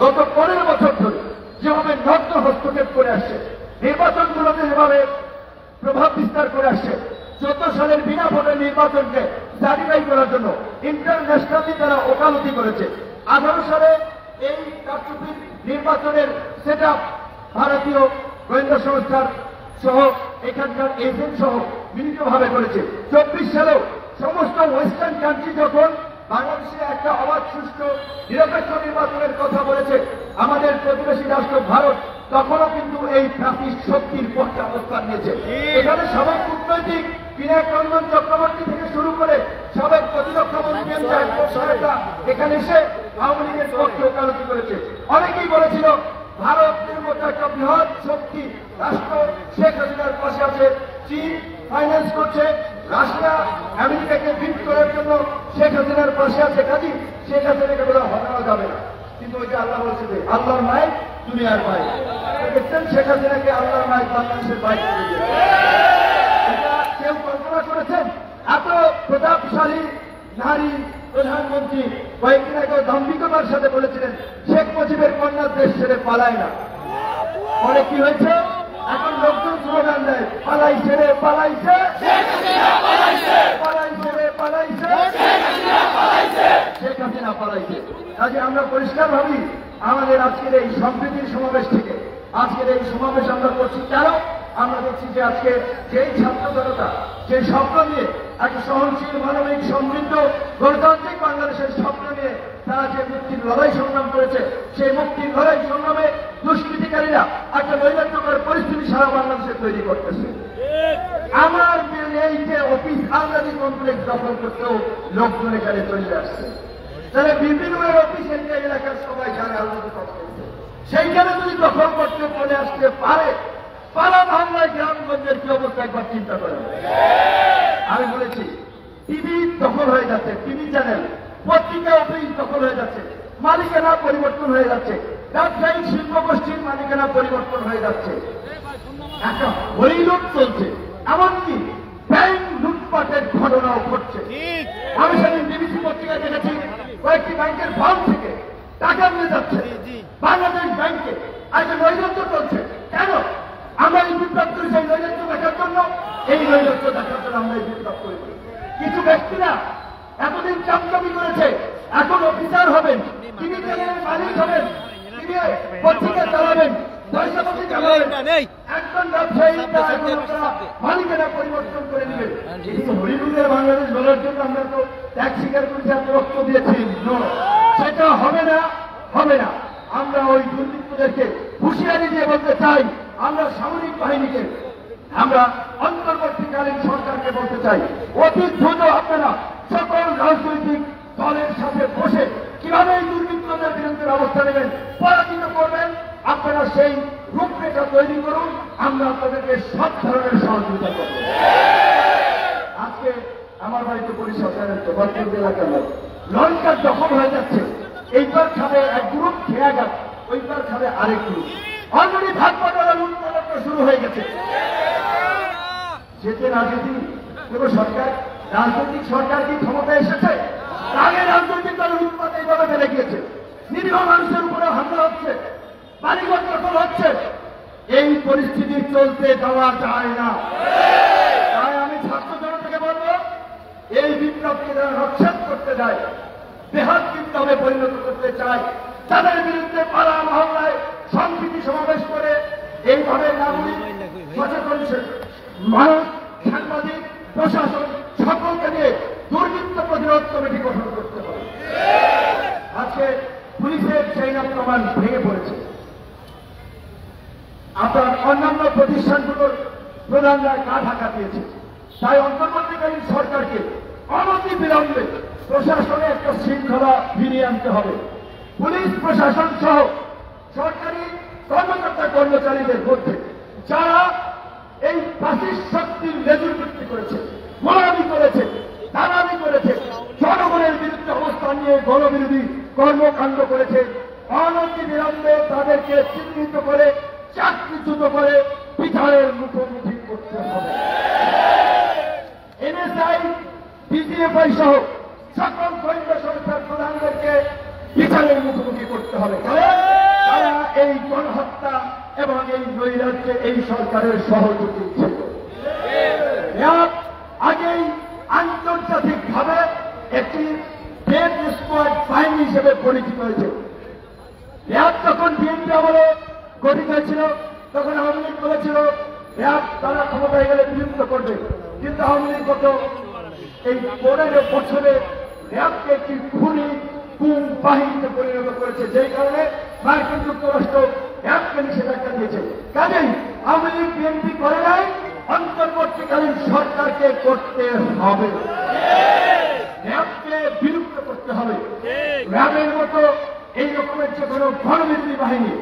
গত 15 বছর ধরে যেভাবে নগ্ন হস্তক্ষেপ করে আসছে, নির্বাচনগুলোতে যেভাবে প্রভাব বিস্তার করে আসছে, 14 সালের বিনা ভোটের নির্বাচনকে সার্টিফাই করার জন্য ইন্টারন্যাশনালি তারা ওকালতি করেছে। 18 সালে এই কারচুপির নির্বাচনের সেট আপ ভারতীয় গোয়েন্দা সংস্থার সহ এখানকার এজেন্ট সহ মিলিতভাবে করেছে। 24 সালেও সমস্ত ওয়েস্টার্ন কান্ট্রি যখন বাংলাদেশে একটা অবাধ সুষ্ঠু নিরপেক্ষ নির্বাচনের কথা বলেছে, আমাদের প্রতিবেশী রাষ্ট্র ভারত তখনও কিন্তু এই প্রাকৃতিক শক্তির পক্ষে অবস্থান নিয়েছে। এখানে সাবেক কূটনৈতিক বিনায়ক রঞ্জন চক্রবর্তী থেকে শুরু করে সাবেক প্রতিরক্ষা মন্ত্রী এখানে এসে আওয়ামী লীগের পক্ষে ওকালতি করেছে। অনেকেই বলেছিল ভারতের মতো একটা বৃহৎ শক্তি রাষ্ট্র শেখ হাসিনার পাশে আছে, চীন ফাইন্যান্স করছে, রাশিয়া আমেরিকাকে বিট করার জন্য শেখ হাসিনার পাশে আছে, কাজী শেখ হাসিনাকে বলে হটানো যাবে না। কিন্তু ওই যে আল্লাহ বলছে যে আল্লাহর মাইক দুনিয়ার মাইক, দেখছেন শেখ হাসিনাকে আল্লাহর মাইক বাংলাদেশের মাইক করে দিয়েছে। এটা কেউ কল্পনা করেছেন? এত প্রতাপশালী নারী প্রধানমন্ত্রী কয়েকদিন আগে দাম্ভিকতার সাথে বলেছিলেন শেখ মুজিবের কন্যা দেশ ছেড়ে পালায় না। পরে কি হয়েছে? এখন লোকজন স্লোগান দেয় পালাইছে রে পালাইছে, পালাইছে রে পালাইছে, শেখ হাসিনা পালাইছে। কাজে আমরা পরিষ্কার ভাবি আমাদের আজকের এই সম্প্রীতির সমাবেশ থেকে, আজকের এই সমাবেশ আমরা করছি কেন? আমরা দেখছি যে আজকে যেই ছাত্র জনতা যে স্বপ্ন নিয়ে একটা সহনশীল মানবিক সমৃদ্ধ গণতান্ত্রিক বাংলাদেশের স্বপ্ন নিয়ে তারা যে মুক্তির লড়াই সংগ্রাম করেছে, সেই মুক্তির লড়াই সংগ্রামে দুষ্কৃতিকারীরা একটা নৈরাজ্যকর পরিস্থিতি সারা বাংলাদেশে তৈরি করতেছে। আমার এই যে অফিস আজাদি কমপ্লেক্স দখল করতেও লোকজন এখানে চলে আসছে। তাহলে বিভিন্ন অফিস এলাকার সবাই জানে আলাদা করছে, সেইখানে যদি দখল করতে চলে আসতে পারে, পাড়া বাংলায় গ্রামগঞ্জের কি অবস্থা একবার চিন্তা করেন। আমি বলেছি টিভি দখল হয়ে যাচ্ছে, টিভি চ্যানেল পত্রিকা অফিস দখল হয়ে যাচ্ছে, মালিকানা পরিবর্তন হয়ে যাচ্ছে, ব্যবসায়িক শিল্প গোষ্ঠীর মালিকানা পরিবর্তন হয়ে যাচ্ছে, একটা হরিলুট চলছে, এমনকি ব্যাংক লুটপাটের ঘটনাও ঘটছে। আমি সেদিন বিবিসি পত্রিকায় দেখেছি কয়েকটি ব্যাংকের ফান্ড থেকে টাকা নিয়ে যাচ্ছে বাংলাদেশ ব্যাংকে। আজকে নৈরাজ্য চলছে কেন? আমরা এই বিপ্লব করি সেই নৈরাজ্য দেখার জন্য, এই নৈরাজ্য দেখার জন্য আমরা এই বিপ্লব করি। কিছু ব্যক্তিরা এতদিন চামচামি করেছে, এখন অফিসার হবেন, তিনি মালিক হবেন, তিনি পত্রিকা চালাবেন, পয়সাপাতি চালাবেন, একজন ব্যবসায়ী মালিকেরা পরিবর্তন করে নেবেন। হরিলুটের বাংলাদেশ বলার জন্য আমরা তো ত্যাগ স্বীকার করেছি, এত রক্ত দিয়েছি, সেটা হবে না, হবে না। আমরা ওই দুর্বৃত্তদেরকে হুঁশিয়ারি দিয়ে বলতে চাই, আমরা সামরিক বাহিনীকে, আমরা অন্তর্বর্তীকালীন সরকারকে বলতে চাই, অতি দ্রুত আপনারা সকল রাজনৈতিক দলের সাথে বসে কিভাবে এই দুর্বৃত্তদের বিরুদ্ধে ব্যবস্থা নেবেন, পরাজিত করবেন, আপনারা সেই রূপরেখা তৈরি করুন, আমরা আপনাদেরকে সব ধরনের সহযোগিতা করব। আজকে আমার বাড়িতে পরিষদ এলাকার লোক লঞ্চটা দখল হয়ে যাচ্ছে, এইবার খাবে এক গ্রুপ, খেয়া গেল ওইবার খাবে আরেক গ্রুপ, অলরেডি ভাগ বাটোয়ারা লুটপাটটা শুরু হয়ে গেছে। যেতে না যেতে কোন সরকার, রাজনৈতিক সরকার কি ক্ষমতা এসেছে? আগে রাজনৈতিক দলের লুটপাট এইভাবে বেড়ে গিয়েছে, নিরীহ মানুষের উপরে হামলা হচ্ছে, বাড়িঘর দখল হচ্ছে। এই পরিস্থিতি চলতে দেওয়া যায় না। তাই আমি ছাত্র জনতাকে বলবো, এই বিপ্লবকে যারা রক্ষা করতে যায়, বৃহৎ বিপ্লবে পরিণত করতে চায়, তাদের বিরুদ্ধে পাড়া মহল্লায় সম্প্রীতি সমাবেশ করে এইভাবে নাগরিক সচেতন মানুষ, সাংবাদিক, প্রশাসন সকলকে নিয়ে দুর্বৃত্ত প্রতিরোধ কমিটি গঠন করতে হবে। আজকে পুলিশের চেইন অফ কমান্ড ভেঙে পড়েছে, আপনার অন্যান্য প্রতিষ্ঠানগুলোর প্রধানরা গা ঢাকা দিয়েছে। তাই অন্তর্বর্তীকালীন সরকারকে অনতি বিলম্বে প্রশাসনে একটা শৃঙ্খলা ফিরিয়ে আনতে হবে। পুলিশ প্রশাসন সহ সরকারি কর্মকর্তা কর্মচারীদের মধ্যে যারা এই ফ্যাসিস্ট শক্তির লেজুর বৃত্তি করেছে, গোলামি করেছে, দালালি করেছে, জনগণের বিরুদ্ধে অবস্থান নিয়ে গণবিরোধী কর্মকাণ্ড করেছে, অনতি বিলম্বে তাদেরকে চিহ্নিত করে চাকরিচ্যুত করে বিচারের মুখোমুখি করতে হবে। এনএসআই, ডিজিএফআই সহ সকল গোয়েন্দা সংস্থার প্রধানদেরকে বিচারের মুখোমুখি করতে হবে। এই গণহত্যা এবং এই নৈরাজ্যে এই সরকারের সহযোগী ছিল। র্যাব আগেই আন্তর্জাতিকভাবে একটি ডেথ স্কোয়াড বাহিনী হিসেবে পরিচিত হয়েছে। র্যাব যখন বিএনপি আমলে গঠিত হয়েছিল তখন আওয়ামী লীগ বলেছিল র্যাব তারা ক্ষমতায় গেলে বিলুপ্ত করবে, কিন্তু আওয়ামী লীগ গত এই 15 বছরে র্যাবকে একটি খুনি গুম বাহিনীতে পরিণত করেছে, যেই কারণে মার্কিন যুক্তরাষ্ট্র র্যাবকে নিষেধাজ্ঞা দিয়েছে। কাজেই আওয়ামী লীগ বিএনপি করে নাই, অন্তর্বর্তীকালীন সরকারকে করতে হবে, র্যাবকে বিলুপ্ত করতে হবে। র্যাবের মতো এই রকমের যে কোনো গণবিরোধী বাহিনী,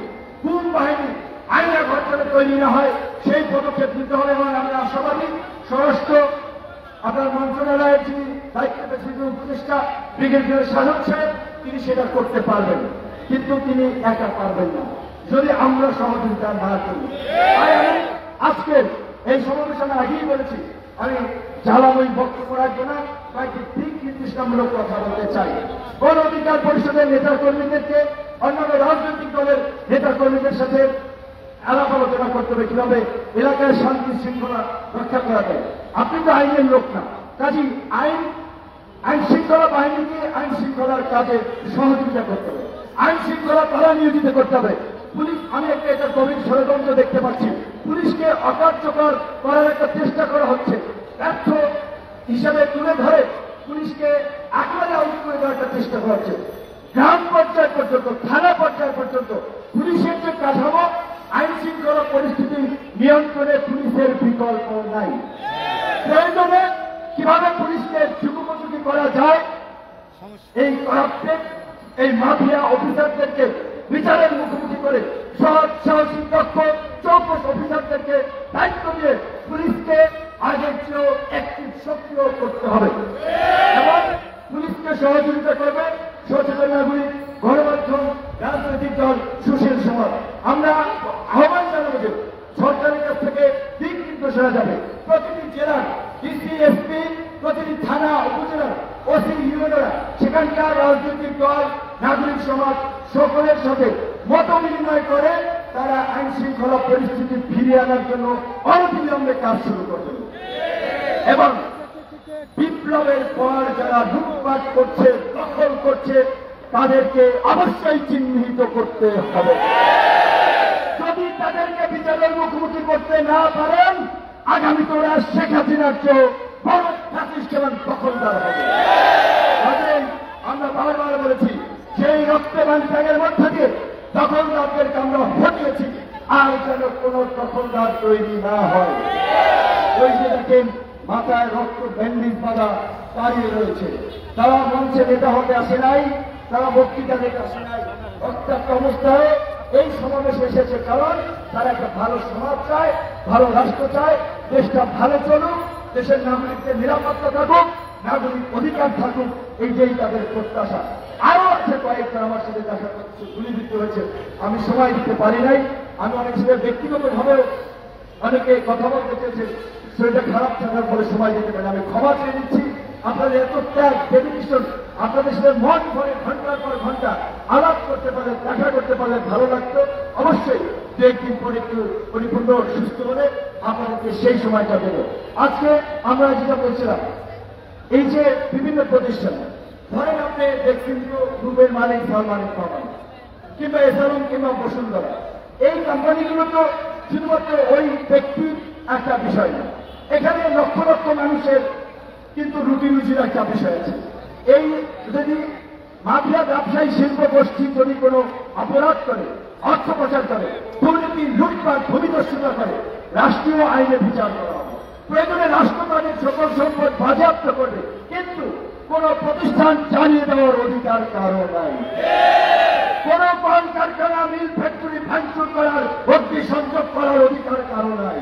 গুম বাহিনী আইনা ঘটনা তৈরি না হয় সেই পদক্ষেপ নিতে হবে। এবং আমরা আশাবাদী স্বরাষ্ট্র আপনার মন্ত্রণালয়ের যিনি দায়িত্ব পেয়েছেন উপদেষ্টা ব্রিগেডিয়ার সাজদ সাহেব, তিনি সেটা করতে পারবেন, কিন্তু তিনি একা পারবেন না যদি আমরা সহযোগিতা না করি। তাই আমি আজকের এই সমাবেশ আমি আগেই বলেছি, আমি জ্বালাময়ী বক্তব্য রাখবো না, কয়েকটি দিক নির্দেশনামূলক কথা বলতে চাই। গণ অধিকার পরিষদের নেতা কর্মীদেরকে অন্যান্য রাজনৈতিক দলের নেতা কর্মীদের সাথে আলাপ আলোচনা করতে হবে কিভাবে এলাকায় শান্তি শৃঙ্খলা রক্ষা করা যায়। আপনি তো আইনের লোক না, কাজী আইন শৃঙ্খলা বাহিনীকে আইন শৃঙ্খলার কাজে সহযোগিতা করতে হবে, আইন শৃঙ্খলা তারা নিয়োজিত করতে হবে। পুলিশ, আমি একটা গভীর ষড়যন্ত্র দেখতে পাচ্ছি, পুলিশকে অকার্যকর করার একটা চেষ্টা করা হচ্ছে, ব্যর্থ হিসাবে তুলে ধরে পুলিশকে আকারে আউট করে দেওয়ার একটা চেষ্টা করা হচ্ছে। গ্রাম পর্যায় পর্যন্ত, থানা পর্যায় পর্যন্ত পুলিশের যে কাঠামো, আইন শৃঙ্খলা পরিস্থিতি নিয়ন্ত্রণে পুলিশের বিকল্প নাই। প্রয়োজনে কিভাবে পুলিশকে যুগোপযোগী করা যায়, এই করাপ্টেড এই মাফিয়া অফিসারদেরকে বিচারের মুখোমুখি করে সৎ সাহসী দক্ষ চৌকস অফিসারদেরকে দায়িত্ব দিয়ে পুলিশকে আগের চেয়েও একটি সক্রিয় করতে হবে এবং পুলিশকে সহযোগিতা করবে সচেতন নাগরিক, গণমাধ্যম, রাজনৈতিক দল, সুশীল সমাজ। আমরা আহ্বান জানাবো যে সরকারের কাছ থেকে দিক নির্দেশনা যাবে প্রতিটি জেলার ডিসি, এসপি, প্রতিটি থানা, উপজেলার ওসি, ইউনিয়নরা সেখানকার রাজনৈতিক দল, নাগরিক সমাজ সকলের সাথে মত বিনিময় করে তারা আইন শৃঙ্খলা পরিস্থিতি ফিরিয়ে আনার জন্য অনতিবিলম্বে কাজ শুরু করবে এবং বিপ্লবের পর যারা লুটপাট করছে, দখল করছে, তাদেরকে অবশ্যই চিহ্নিত করতে হবে। যদি তাদেরকে বিচারের মুখোমুখি করতে না পারেন, আগামীতে ওরা শেখ হাসিনার চেয়েও বড় ফ্যাসিস্ট এবং দখলদার হবে। আমরা বারবার বলেছি, সেই রক্তবান ত্যাগের মধ্যে দিয়ে দখলদারদেরকে আমরা হটিয়েছি, আর যেন কোন দখলদার তৈরি না হয়। ওই যে দেখেন মাথায় রক্ত ব্যান্ডেজ বাঁধা দাঁড়িয়ে রয়েছে, তারা মঞ্চে নেতা হতে আসে নাই, তারা বক্তৃতা দিতে আসে নাই, রক্তাক্ত অবস্থায় এই সমাবেশে এসেছে, কারণ তারা একটা ভালো সমাজ চায়, ভালো রাষ্ট্র চায়, দেশটা ভালো চলুক, দেশের নাগরিকদের নিরাপত্তা থাকুক, নাগরিক অধিকার থাকুক, এইটাই তাদের প্রত্যাশা। আরো আছে কয়েকটা আমার সাথে দেখা করছে, গুলিবিদ্ধ হয়েছে, আমি সময় দিতে পারি নাই। আমি অনেক সময় ব্যক্তিগতভাবেও অনেকে কথা বলতে চেয়েছে, শরীরটা খারাপ থাকার ফলে সময় দিতে পারি, আমি ক্ষমা চেয়ে নিচ্ছি। আপনাদের এত ত্যাগ, ডেডিকেশন, আপনাদের সাথে মন ভরে ঘন্টার পর ঘন্টা আলাপ করতে পারলে, দেখা করতে পারলে ভালো লাগতো। অবশ্যই দু একদিন পরে একটু পরিপূর্ণ সুস্থ হলে আপনাদেরকে সেই সময়টা দেব। আজকে আমরা যেটা বলছিলাম, এই যে বিভিন্ন প্রতিষ্ঠান, ধরেন আপনি ব্যক্তিগত গ্রুপের মালিক সালমান খান কিংবা এসালম কিংবা বসুন্ধরা, এই কোম্পানিগুলো তো শুধুমাত্র ওই ব্যক্তির একটা বিষয় না, এখানে লক্ষ লক্ষ মানুষের কিন্তু রুটি রুচির একটা বিষয় আছে। এই যদি মাফিয়া ব্যবসায়ী শিল্প গোষ্ঠী যদি কোনো অপরাধ করে, অর্থ পাচার করে, দুর্নীতি, লুটপাট, ভূমিদস্যুতা করে, রাষ্ট্রীয় আইনে বিচার করা হবে। প্রয়োজনে রাষ্ট্র তাদের সকল সম্পদ বাজেয়াপ্ত করবে, কিন্তু কোন প্রতিষ্ঠান চালিয়ে দেওয়ার অধিকার কারো নাই। কোন কল কারখানা, মিল, ফ্যাক্টরি ভাঙচুর করার, অগ্নি সংযোগ করার অধিকার কারো নাই।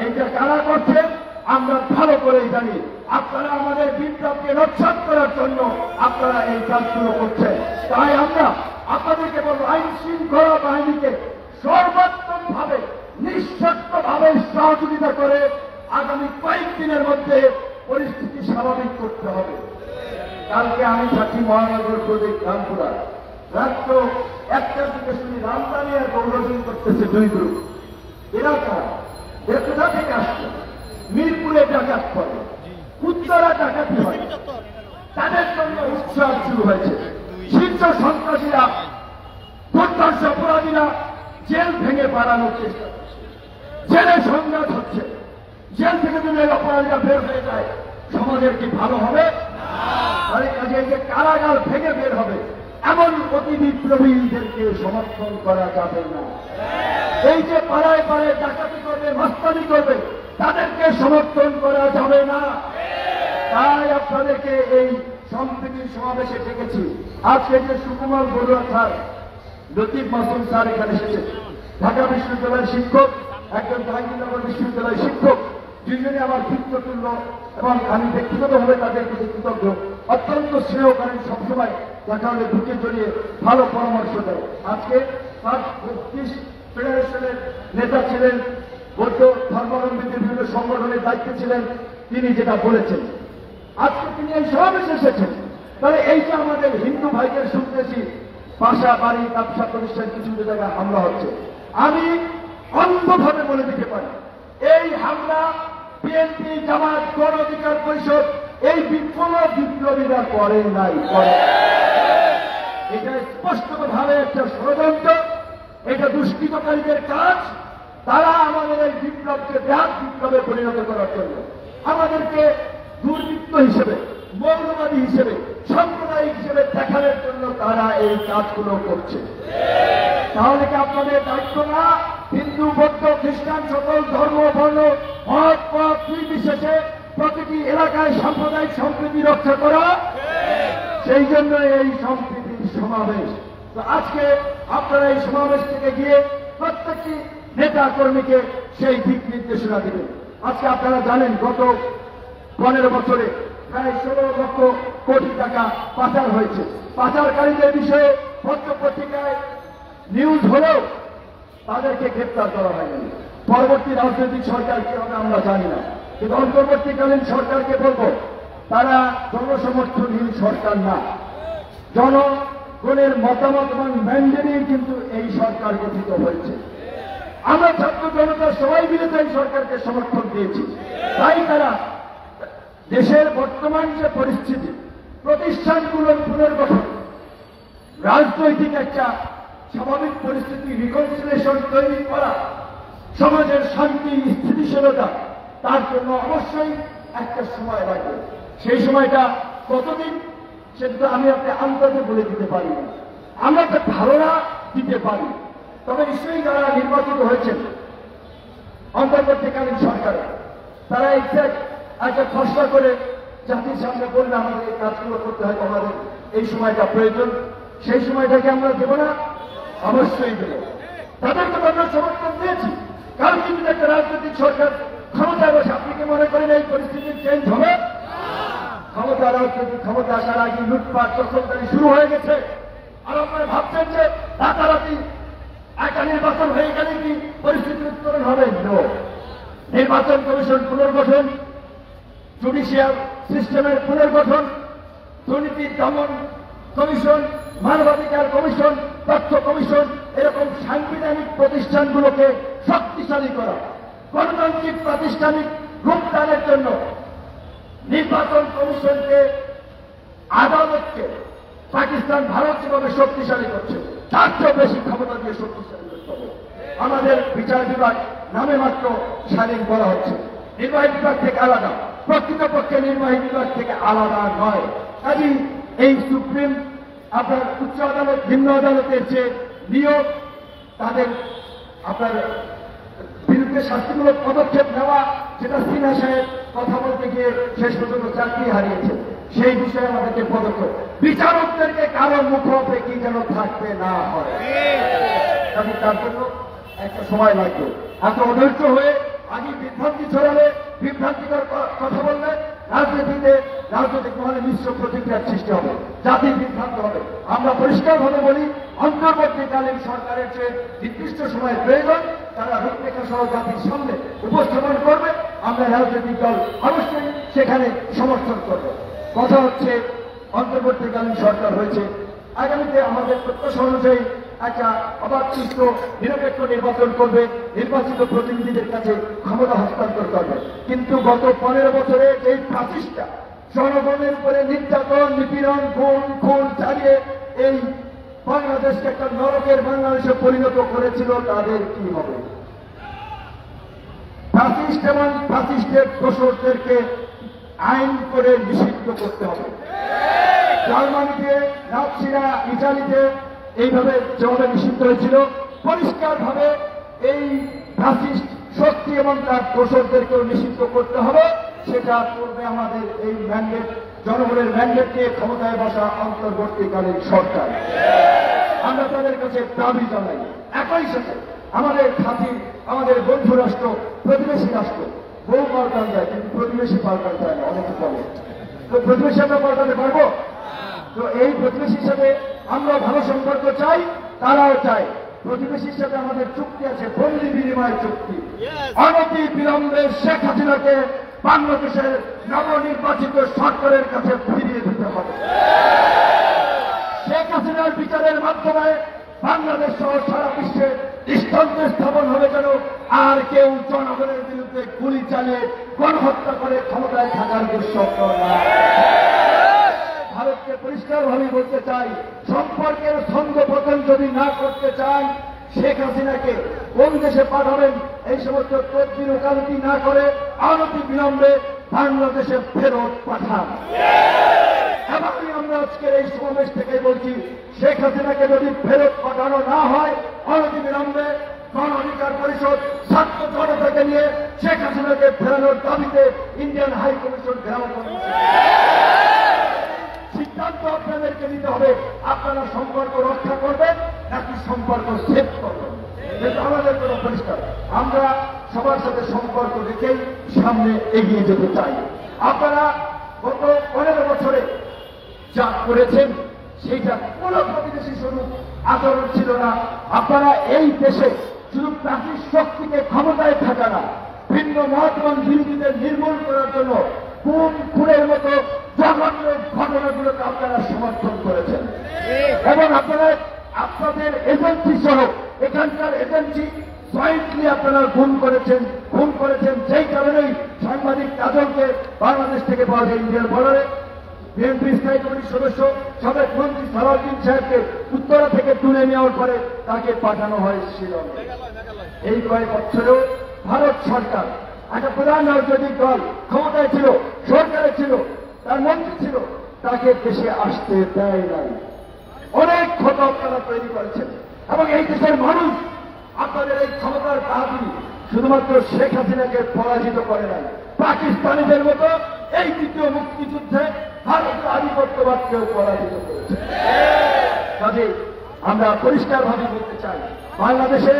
এইটা কারা করছেন আমরা ভালো করেই জানি। আপনারা আমাদের বিপ্লবকে রক্ষা করার জন্য আপনারা এই কাজগুলো করছেন। তাই আমরা আপনাদেরকে বলবো, আইন শৃঙ্খলা বাহিনীকে সর্বোত্তম ভাবে, নিঃশর্ত ভাবে সহযোগিতা করে আগামী কয়েকদিনের মধ্যে পরিস্থিতি স্বাভাবিক করতে হবে। কালকে আমি থাকি মহানগর প্রদেশ রামপুরা, রাত্র 1টার দিকে শুনি রামদানি আর গৌরবী করতেছে 2 গ্রুপ। এরা কারা? এরা কোথা থেকে আসছে? মিরপুরে ডাকাত করে, উত্তরা ডাকাতি হয়, তাদের জন্য উৎসব শুরু হয়েছে। শীর্ষ সন্ত্রাসীরা, দুর্ধর্ষ অপরাধীরা জেল ভেঙে পালানোর চেষ্টা করছে, জেলে সংঘাত হচ্ছে। জেল থেকে যদি অপরাধীরা বের হয়ে যায় সমাজের কি ভালো হবে? তাহলে কাজে যে কারাগার ভেঙে বের হবে এমন অতি বিপ্লবীদেরকে সমর্থন করা যাবে না। এই যে পাড়ায় পাড়ায় ডাকাতি করবে, মাস্তানি করবে, তাদেরকে সমর্থন করা যাবে না। তাই আপনাদেরকে এই সম্প্রীতির সমাবেশে ডেকেছি। আজকে যে সুকুমার বড়ুয়া স্যার, লতিফ মাসুম স্যার এখানে এসেছেন, ঢাকা বিশ্ববিদ্যালয়ের শিক্ষক, একজন জাহাঙ্গীরনগর বিশ্ববিদ্যালয়ের শিক্ষক, দুইজনে আমার পিতৃতুল্য এবং আমি ব্যক্তিগতভাবে তাদের প্রতি কৃতজ্ঞ। অত্যন্ত স্নেহ করেন, সবসময় দেখা হলে বুকে জড়িয়ে ভালো পরামর্শ দেয়। আজকে ফেডারেশনের নেতা ছিলেন, বৌদ্ধ ধর্মাবলম্বীদের বিভিন্ন সংগঠনের দায়িত্বে ছিলেন, তিনি যেটা বলেছেন আজকে তিনি এই সমাবেশে এসেছেন। তাহলে এই যে আমাদের হিন্দু ভাইদের শুনতেছি বাসা বাড়ি ব্যবসা প্রতিষ্ঠান কিছু জায়গায় হামলা হচ্ছে, আমি অন্ধভাবে বলে দিতে পারি এই হামলা বিএনপি, জামাত, গণ অধিকার পরিষদ, এই বিপ্লবীরা করে নাই, করে। এটা স্পষ্টভাবে একটা ষড়যন্ত্র, এটা দুষ্কৃতকারীদের কাজ। তারা আমাদের এই বিপ্লবকে ব্যাপক বিপ্লবে পরিণত করার জন্য, আমাদেরকে দুর্বৃত্ত হিসেবে, মৌলবাদী হিসেবে, সাম্প্রদায়িক হিসেবে দেখানোর জন্য তারা এই কাজগুলো করছে। তাহলে কি আপনাদের দায়িত্ব না হিন্দু, বৌদ্ধ, খ্রিস্টান সকল ধর্ম, বর্ণ, মত, পথ নির্বিশেষে প্রতিটি এলাকায় সাম্প্রদায়িক সম্প্রীতি রক্ষা করা? সেই জন্য এই সম্প্রীতির সমাবেশ। তো আজকে আপনারা এই সমাবেশ থেকে গিয়ে প্রত্যেকটি নেতা কর্মীকে সেই দিক নির্দেশনা দিবেন। আজকে আপনারা জানেন গত 15 বছরে প্রায় 16 লক্ষ কোটি টাকা পাচার হয়েছে। পাচারকারীদের বিষয়ে পত্রপত্রিকায় নিউজ হলেও তাদেরকে গ্রেপ্তার করা হয়নি। পরবর্তী রাজনৈতিক সরকার কি হবে আমরা জানি না, কিন্তু অন্তর্বর্তীকালীন সরকারকে বলবো তারা জনসমর্থনহীন সরকার না, জনগণের মতামত এবং ম্যান্ডেটে কিন্তু এই সরকার গঠিত হয়েছে। আমরা ছাত্র জনতা সবাই মিলে এই সরকারকে সমর্থন দিয়েছি। তাই তারা দেশের বর্তমান যে পরিস্থিতি, প্রতিষ্ঠানগুলোর পুনর্গঠন, রাজনৈতিক একটা স্বাভাবিক পরিস্থিতি, রিকনসিলিয়েশন তৈরি করা, সমাজের শান্তি স্থিতিশীলতা, তার জন্য অবশ্যই একটা সময় লাগবে। সেই সময়টা কতদিন সেটা আমি আপনি আন্দাজে বলে দিতে পারি না, আমরা একটা ধারণা দিতে পারি। তবে নিশ্চয়ই যারা নির্বাচিত হয়েছেন অন্তর্বর্তীকালীন সরকারে, তারা এক্সাক্ট একটা খসড়া করে জাতির সামনে বললে আমাদের এই কাজগুলো করতে হয়, আমাদের এই সময়টা প্রয়োজন, সেই সময়টাকে আমরা দেব না? অবশ্যই দেব। তাদেরকে আমরা সমর্থন দিয়েছি। কারণ কিন্তু একটা রাজনৈতিক সরকার ক্ষমতায় বসে আপনি কি মনে করেন এই পরিস্থিতি চেঞ্জ হবে? ক্ষমতা, রাজনৈতিক ক্ষমতা আসার আগে লুটপাট দখলদারি শুরু হয়ে গেছে। আর আপনারা ভাবছেন যে রাতারাতি একটা নির্বাচন হয়ে গেলে কি পরিস্থিতির উত্তরণ হবে? নির্বাচন কমিশন পুনর্গঠন, জুডিশিয়াল সিস্টেমের পুনর্গঠন, দুর্নীতি দমন কমিশন, মানবাধিকার কমিশন, তথ্য কমিশন, এরকম সাংবিধানিক প্রতিষ্ঠানগুলোকে শক্তিশালী করা, গণতান্ত্রিক প্রাতিষ্ঠানিক রূপদানের জন্য নির্বাচন কমিশনকে, আদালতকে পাকিস্তান, ভারত যেভাবে শক্তিশালী করছে তার চেয়ে বেশি ক্ষমতা দিয়ে শক্তিশালী করতে হবে। আমাদের বিচার বিভাগ নামে মাত্র স্বাধীন করা হচ্ছে, নির্বাহী বিভাগ থেকে আলাদা, প্রকৃতপক্ষে নির্বাহী বিভাগ থেকে আলাদা নয়। কাজেই এই সুপ্রিম আপনার উচ্চ আদালত, নিম্ন আদালতের যে নিয়োগ, তাদের আপনার বিরুদ্ধে শাস্তিমূলক পদক্ষেপ নেওয়া, যেটা সিনহা সাহেব কথা বলতে গিয়ে শেষ পর্যন্ত চাকরি হারিয়েছে, সেই বিষয়ে আমাদেরকে পদক্ষেপ, বিচারকদেরকে কারো মুখোপেক্ষি যেন থাকতে না হয়, তার জন্য একটা সময় লাগবে। এত অধৈর্য হয়ে আগে বিভ্রান্তি ছড়ালে, বিভ্রান্তিকর কথা বললে রাজনীতিতে, রাজনৈতিক মহলে মিশ্র প্রতিক্রিয়ার সৃষ্টি হবে, জাতি বিভ্রান্ত হবে। আমরা পরিষ্কারভাবে বলি, অন্তর্বর্তীকালীন সরকারের যে নির্দিষ্ট সময়ের প্রয়োজন, তারা রূপরেখা সহ জাতির সামনে উপস্থাপন করবে। আমরা রাজনৈতিক দল অবশ্যই সেখানে সমর্থন করব। কথা হচ্ছে অন্তর্বর্তীকালীন সরকার হয়েছে, আগামীতে আমাদের প্রত্যাশা অনুযায়ী একটা অবাধ নিরপেক্ষ নির্বাচন করবে, নির্বাচিত প্রতিনিধিদের কাছে ক্ষমতা হস্তান্তর করবে। কিন্তু গত 15 বছরে এই ফ্যাসিস্টরা জনগণের উপরে নির্যাতন, নিপীড়ন, খুন চালিয়ে এই বাংলাদেশকে একটা নরকের বাংলাদেশে পরিণত করেছিল, তাদের কি হবে? ফ্যাসিস্ট এবং ফ্যাসিস্টের দোষরদেরকে আইন করে নিষিদ্ধ করতে হবে। জার্মানিতে, নাৎসিরা, ইটালিতে এইভাবে যেভাবে নিষিদ্ধ হয়েছিল, পরিষ্কারভাবে এই ফ্যাসিস্ট শক্তি এবং তার দোষরদেরকেও নিষিদ্ধ করতে হবে। সেটা করবে আমাদের এই ম্যান্ডেট, জনগণের ম্যান্ডেট নিয়ে ক্ষমতায় বসা অন্তর্বর্তীকালীন সরকার। আমরা তাদের কাছে দাবি জানাই, একই সাথে আমাদের খাতির, আমাদের বন্ধু রাষ্ট্র, প্রতিবেশী রাষ্ট্র বহু পাল্টান যায়, কিন্তু প্রতিবেশী পাল্টান যায় না, অনেকে বলে। তো প্রতিবেশী আমরা পাল্টাতে পারবো? তো এই প্রতিবেশীর সাথে আমরা ভালো সম্পর্ক চাই, তারাও চাই। প্রতিবেশীর সাথে আমাদের চুক্তি আছে, বন্দি বিনিময় চুক্তি। অনতি বিলম্বে শেখ হাসিনাকে বাংলাদেশের নবনির্বাচিত সরকারের কাছে ফিরিয়ে দিতে হবে। শেখ হাসিনার বিচারের মাধ্যমে বাংলাদেশ সহ সারা বিশ্বে দৃষ্টান্ত স্থাপন হবে, যেন আর কেউ জনগণের বিরুদ্ধে গুলি চালিয়ে গণহত্যা করে ক্ষমতায় থাকার দুঃস্বপ্ন না। ভারতকে পরিষ্কারভাবে বলতে চাই, সম্পর্কের ছন্দ পতন যদি না করতে চান, শেখ হাসিনাকে কোন দেশে পাঠাবেন এই সমস্ত তদবির ওকালতি না করে অনতি বিলম্বে বাংলাদেশে ফেরত পাঠান। এমনই আমরা আজকের এই সমাবেশ থেকে বলছি, শেখ হাসিনাকে যদি ফেরত পাঠানো না হয়, অনতি বিলম্বে গণ অধিকার পরিষদ ছাত্র জনতাকে নিয়ে শেখ হাসিনাকে ফেরানোর দাবিতে ইন্ডিয়ান হাই কমিশন ঘেরাও করবে। সিদ্ধান্ত আপনাদেরকে নিতে হবে, আপনারা সম্পর্ক রক্ষা করবেন নাকি সম্পর্ক ছেদ করবেন। কিন্তু আমাদের কোনো পরিষ্কার, আমরা সবার সাথে সম্পর্ক রেখেই সামনে এগিয়ে যেতে চাই। আপনারা গত 15 বছরে যা করেছেন সেইটা কোন প্রতিবেশী স্বরূপ আচরণ ছিল না। আপনারা এই দেশে শুধু প্রাচীন শক্তিকে ক্ষমতায় থাকা না, ভিন্ন মত এবং বিরোধীদের নির্মূল করার জন্য খুনের মতো জঘন্য ঘটনাগুলোকে আপনারা সমর্থন করেছেন। এবং আপনারা আপনাদের এজেন্সি সহ এখানকার এজেন্সি জয়েন্টলি আপনারা খুন করেছেন। সেই কারণেই সাংবাদিক কাজলকে বাংলাদেশ থেকে পাওয়া যায় ইন্ডিয়ার বর্ডারে। বিএনপি স্থায়ী কমিটির সদস্য সাবেক মন্ত্রী সালাউদ্দিন সাহেবকে উত্তরা থেকে তুলে নেওয়ার পরে তাকে পাঠানো হয় শিলংয়ে। এই কয়েক বছরেও ভারত সরকার, একটা প্রধান রাজনৈতিক দল ক্ষমতায় ছিল, সরকারে ছিল, তার মন্ত্রী ছিল, তাকে দেশে আসতে দেয় নাই। অনেক ক্ষত আপনারা তৈরি করেছেন এবং এই দেশের মানুষ আপনাদের এই ক্ষমতার বাহাদুরি শুধুমাত্র শেখ হাসিনাকে পরাজিত করে নাই, পাকিস্তানিদের মতো এই দ্বিতীয় মুক্তিযুদ্ধে ভারতের আধিপত্যবাদকেও পরাজিত করেছে। কাজে আমরা পরিষ্কারভাবে বলতে চাই, বাংলাদেশে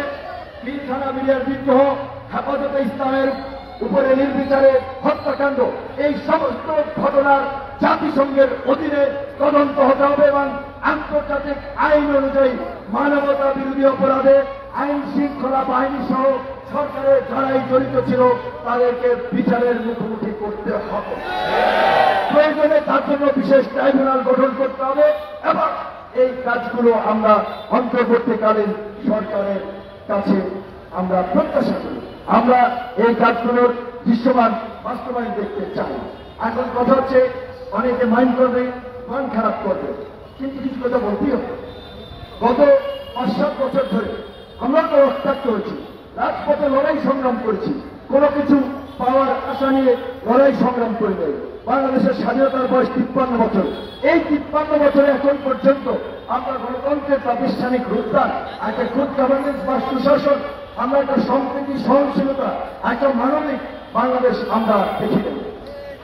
পিলখানা মিলিয়ার বিদ্রোহ, হেফাজতে ইসলামের উপরে নির্বিচারে হত্যাকাণ্ড, এই সমস্ত ঘটনার জাতিসংঘের অধীনে তদন্ত হতে হবে এবং আন্তর্জাতিক আইন অনুযায়ী মানবতা বিরোধী অপরাধে আইন শৃঙ্খলা বাহিনী সহ সরকারের যারাই জড়িত ছিল তাদেরকে বিচারের মুখোমুখি করতে হবে। প্রয়োজনে তার জন্য বিশেষ ট্রাইব্যুনাল গঠন করতে হবে এবং এই কাজগুলো আমরা অন্তর্বর্তীকালীন সরকারের কাছে আমরা প্রত্যাশা করি। আমরা এই কাজগুলোর দৃশ্যমান বাস্তবায়ন দেখতে চাই। এখন কথা হচ্ছে, অনেকে মাইন্ড করবে, মন খারাপ করবে, কিন্তু কিছু কথা বলতেই হবে। গত 5-7 বছর ধরে আমরা তো রক্তাক্ত হয়েছি, রাজপথে লড়াই সংগ্রাম করেছি, কোনো কিছু পাওয়ার আশা নিয়ে লড়াই সংগ্রাম করে দেয়। বাংলাদেশের স্বাধীনতার বয়স 53 বছর। এই 53 বছরে এখন পর্যন্ত আমরা গণতন্ত্রের প্রাতিষ্ঠানিক রূপদান, একটা গুড গভর্নেন্স বা সুশাসন, আমরা একটা সম্প্রীতি, সহনশীলতা, একটা মানবিক বাংলাদেশ আমরা দেখি নেই।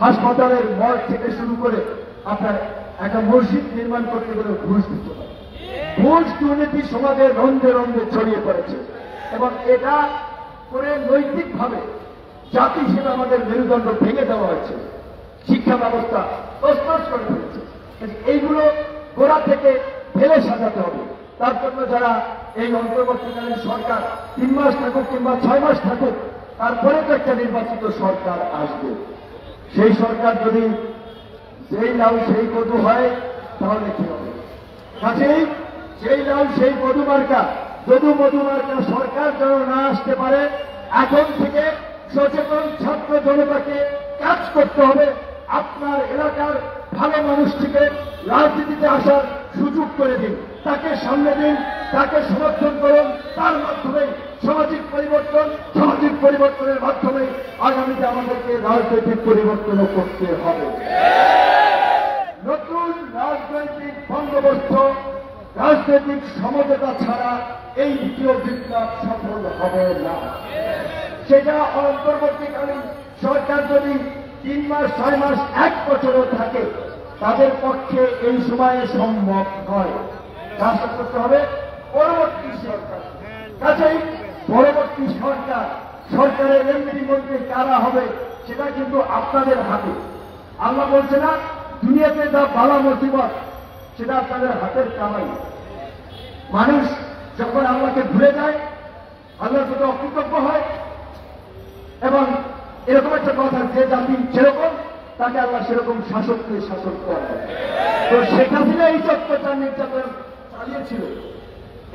হাসপাতালের মর্গ থেকে শুরু করে আপনার একটা মসজিদ নির্মাণ করতে গেলে ঘুষ দিতে হয়। ঘুষ দুর্নীতি সমাজের রন্ধে রন্ধে ছড়িয়ে পড়েছে এবং এটা করে নৈতিকভাবে জাতি হিসেবে আমাদের মেরুদণ্ড ভেঙে দেওয়া হয়েছে। শিক্ষা ব্যবস্থা তছনছ করে ফেলেছে। এইগুলো গোড়া থেকে ফেলে সাজাতে হবে। তার জন্য যারা এই অন্তর্বর্তীকালীন সরকার 3 মাস থাকুক কিংবা 6 মাস থাকুক, তারপরে তো একটা নির্বাচিত সরকার আসবে। সেই সরকার যদি যেই লাউ সেই কদু হয়, তাহলে কি হবে? কাজেই সেই লাল সেই মধুমার্কা মধুমার্কা সরকার যেন না আসতে পারে, এখন থেকে সচেতন ছাত্র জনতাকে কাজ করতে হবে। আপনার এলাকার ভালো মানুষটিকে রাজনীতিতে আসার সুযোগ করে দিন, তাকে সামনে দিন, তাকে সমর্থন করুন। তার মাধ্যমে সামাজিক পরিবর্তনের মাধ্যমে আগামীতে আমাদেরকে রাজনৈতিক পরিবর্তনও করতে হবে। নতুন রাজনৈতিক বন্দোবস্ত, রাজনৈতিক সমঝোতা ছাড়া এই দ্বিতীয় বিপ্লব সফল হবে না। সেটা অন্তর্বর্তীকালীন সরকার যদি 3 মাস 6 মাস 1 বছরও থাকে, তাদের পক্ষে এই সময়ে সম্ভব নয়। রাষ্ট্র করতে হবে পরবর্তী সরকার। কাজেই পরবর্তী সরকারের এমপি মন্ত্রী কারা হবে সেটা কিন্তু আপনাদের হাতে। আল্লাহ বলছে না, দুনিয়াতে যা বালা মুসিবত সেটা আপনাদের হাতের কামাই। মানুষ যখন আল্লাহকে ভুলে যায়, আল্লাহর প্রতি অকৃতজ্ঞ হয়, এবং এরকম একটা কথা, যে জাতি সেরকম তাকে আল্লাহ সেরকম শাসককে শাসক করে। তো শেখ হাসিনা এই চক্রচার নির্যাতন চালিয়েছিল,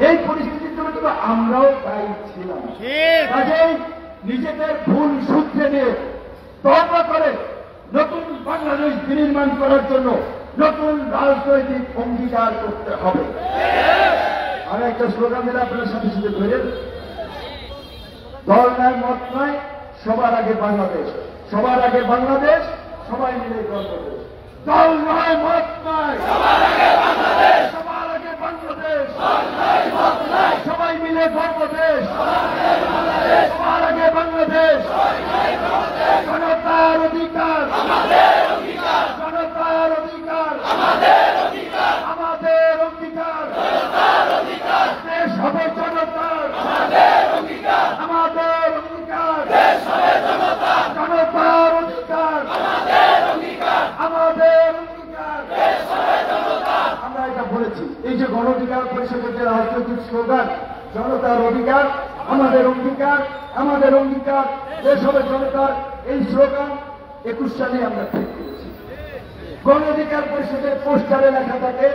এই পরিস্থিতির জন্য কিন্তু আমরাও দায়ী ছিলাম। কাজেই নিজেদের ভুল সূত্রে নিয়ে তওবা করে নতুন বাংলাদেশ বিনির্মাণ করার জন্য নতুন রাজনৈতিক অঙ্গীকার করতে হবে। আমি একটা স্লোগান দিলে আপনার সাথে সাথে ধরেন, দল নয়, মত নয়, সবার আগে বাংলাদেশ, সবার আগে বাংলাদেশ, সবাই মিলে বাংলাদেশ। দল নয়, মত নয়, সবার আগে বাংলাদেশ, সবার আগে বাংলাদেশ, সবাই মিলে বাংলাদেশ, সবার আগে বাংলাদেশ। জনতার অধিকার, জনতার অধিকার, আমাদের অধিকার, দেশ হবে জনতার, আমাদের অধিকার, জনতার অধিকার, আমাদের অধিকার। আমরা এটা বলেছি, এই যে গণ অধিকার পরিষদের যে রাজনৈতিক স্লোগান, জনতার অধিকার, আমাদের অঙ্গীকার, আমাদের অঙ্গীকার, দেশ হবে জনতার, এই স্লোগান 21 সালে আমরা ঠিক করেছি। গণ অধিকার পরিষদের পোস্টারে লেখা থাকে,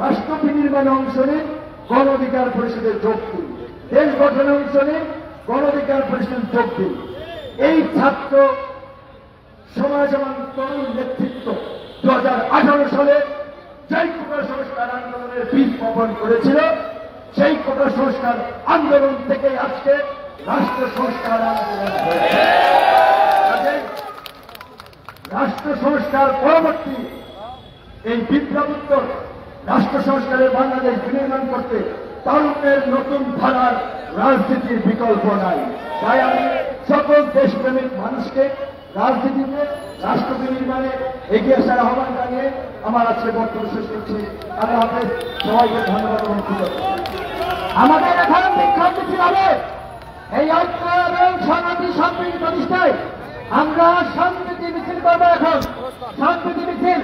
রাষ্ট্র বিনির্মাণে অংশ নিন, গণ অধিকার পরিষদের যোগ দিন, দেশ গঠনে অংশ নিন, গণ অধিকার পরিষদের যোগ দিন। এই ছাত্র সমাজ এবং তরুণ নেতৃত্ব 2018 সালে যেই কোটা সংস্কার আন্দোলনের বীজ বপন করেছিল, সেই কোটা সংস্কার আন্দোলন থেকে আজকে রাষ্ট্র সংস্কার আন্দোলন হয়েছে। রাষ্ট্র সংস্কার পরবর্তী এই বিপ্লবোত্তর রাষ্ট্র সংস্কারের বাংলাদেশ বিনির্মাণ করতে তরুণের নতুন ধারার রাজনীতির বিকল্প নাই। তাই আমি সকল দেশপ্রেমিক মানুষকে রাজনীতিতে, রাষ্ট্র বিনির্মাণে এগিয়ে আসার আহ্বান জানিয়ে আমার আজকে বক্তব্য শেষ করছি। আল্লাহ হাফেজ, সবাইকে ধন্যবাদ এবং কৃতজ্ঞতা। আমাদের এখন বিক্ষোভ মিছিল হবে, এই ঐক্য এবং সংহতি সম্প্রীতি প্রতিষ্ঠায় আমরা শান্তি মিছিল করবো। এখন শান্তি মিছিল